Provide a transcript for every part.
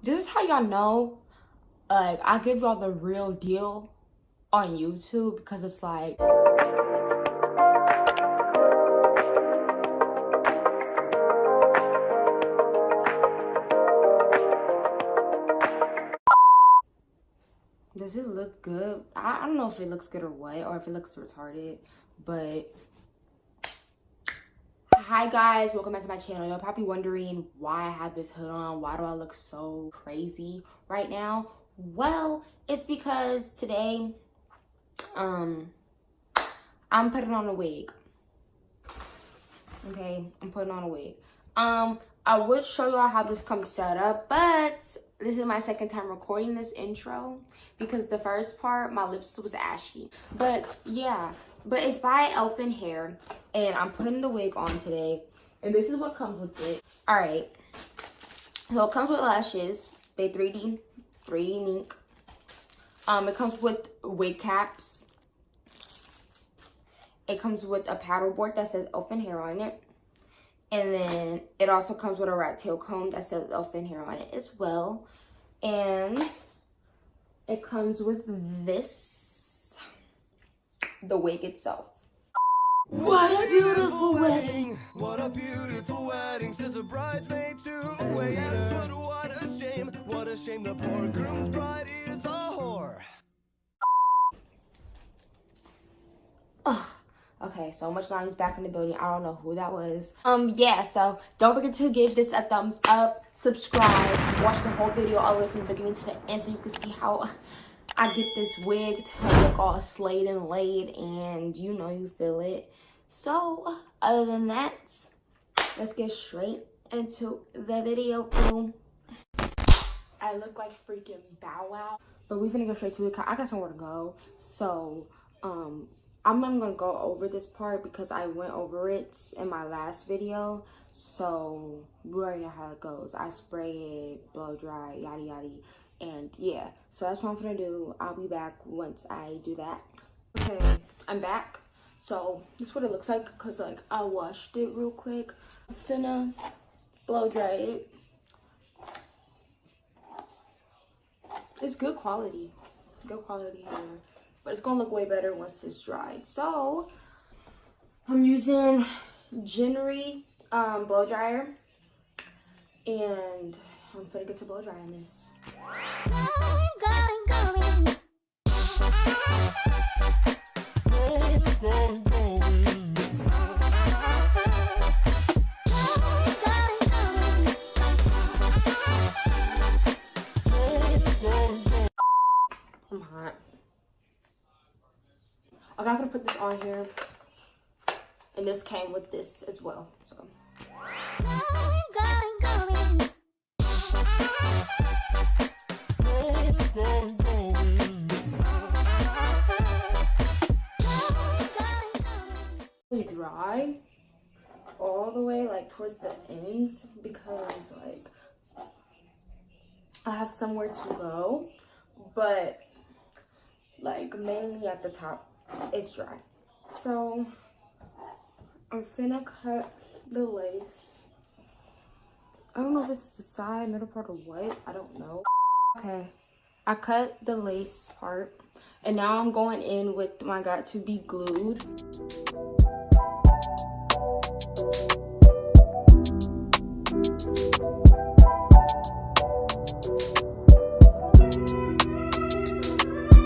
this is how y'all know, like, I give y'all the real deal on YouTube, because it's like, does it look good? I don't know if it looks good or what, or if it looks retarded, but hi guys, welcome back to my channel. You're probably wondering why I have this hood on. Why do I look so crazy right now? Well, it's because today I'm putting on a wig. Okay, I'm putting on a wig. I would show y'all how this comes set up, but this is my second time recording this intro because the first part my lips was ashy. But yeah, but it's by Elfin hair, and I'm putting the wig on today, and this is what comes with it. All right, so it comes with lashes. They 3D ink. It comes with wig caps. It comes with a paddle board that says Elfin hair on it. And then it also comes with a rat tail comb that says Elfin hair on it as well. And it comes with this, the wig itself. What a beautiful wedding! What a beautiful wedding, says a bridesmaid to a waiter. But what a shame, the poor groom's bride is a whore. Okay, so Much Lonnie's back in the building. I don't know who that was. Yeah, so don't forget to give this a thumbs up, subscribe, watch the whole video all the way from the beginning to the end so you can see how I get this wig to look all slayed and laid, and you know you feel it. So, other than that, let's get straight into the video. Boom. I look like freaking Bow Wow, but we're gonna go straight to it. I got somewhere to go, so I'm not gonna go over this part because I went over it in my last video, so we already know how it goes. I spray it, blow dry, yada yada, and yeah, so that's what I'm gonna do. I'll be back once I do that. Okay, I'm back. So this is what it looks like, because like I washed it real quick. I'm finna blow dry it. It's good quality hair, but it's gonna look way better once it's dried. So I'm using Ginnery blow dryer, and I'm gonna get to blow drying this. I'm hot. I'm gonna put this on here, and this came with this as well. So really dry all the way like towards the ends, because like I have somewhere to go, but like mainly at the top it's dry. So I'm finna cut the lace. I don't know if it's the side, middle part, or what. I don't know. Okay, I cut the lace part, and now I'm going in with my got to be glued.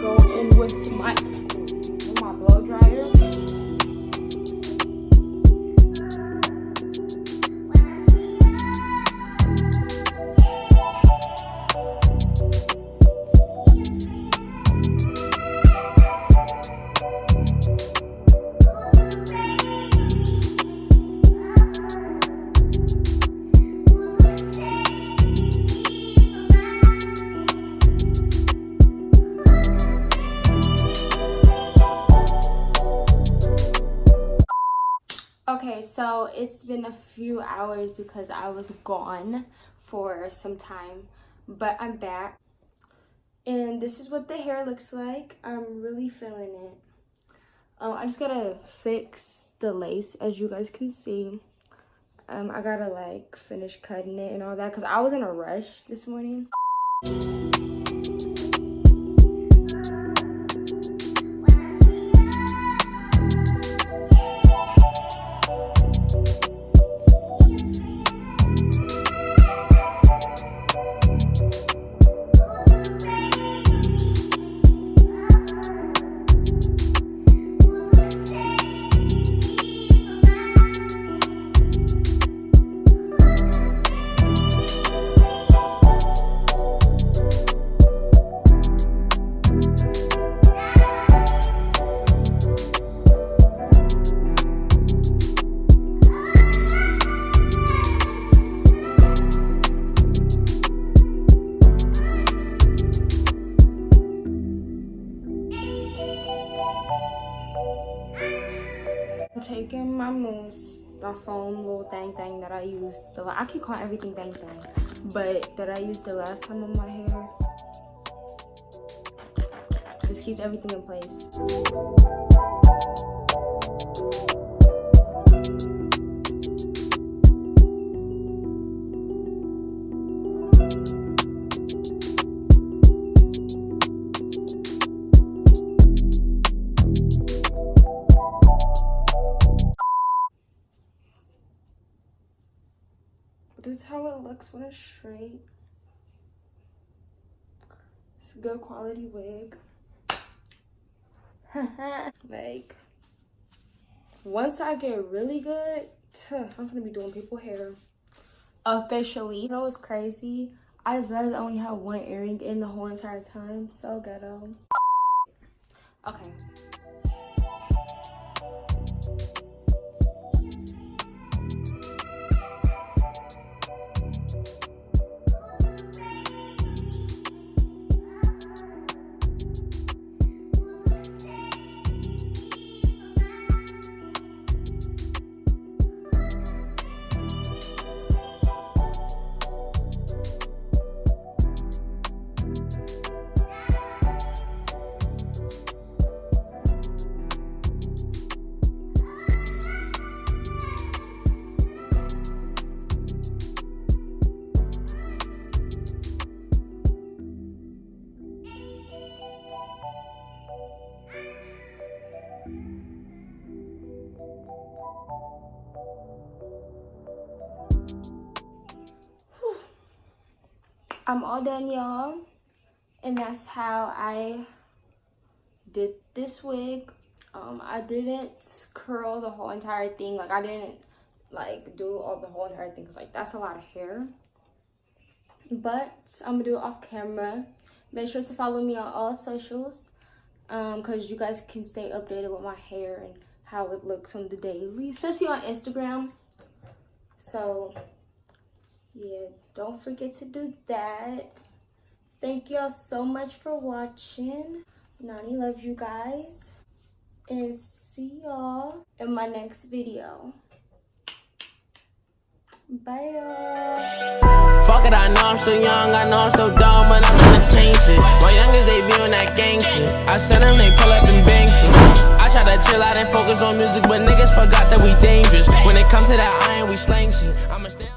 Go in with my blow dryer. Okay, so it's been a few hours because I was gone for some time, but I'm back, and this is what the hair looks like. I'm really feeling it. I just gotta fix the lace, as you guys can see. I gotta like finish cutting it and all that because I was in a rush this morning. I'm taking my phone little thing that I used. I keep calling everything thing, but that I used the last time on my hair. This keeps everything in place. This is how it looks when it's straight. It's a good quality wig. Like, once I get really good, I'm gonna be doing people hair officially. You know what's crazy? I just realized I only have one earring in the whole entire time. So ghetto. Okay. I'm all done, y'all, and that's how I did this wig. I didn't curl the whole entire thing. Like, I didn't like do all the whole entire thing because like that's a lot of hair, but I'm gonna do it off camera. Make sure to follow me on all socials because you guys can stay updated with my hair and how it looks on the daily, especially on Instagram. So yeah, don't forget to do that. Thank y'all so much for watching. Nani loves you guys, and see y'all in my next video. Bye, y'all. Fuck it, I know I'm still young, I know I'm still dumb, but I'm gonna change shit. My youngest, they be on that gang shit. I send them, they pull up and bang shit. I try to chill out and focus on music, but niggas forgot that we dangerous. When it comes to that iron, we slang shit. I'ma stay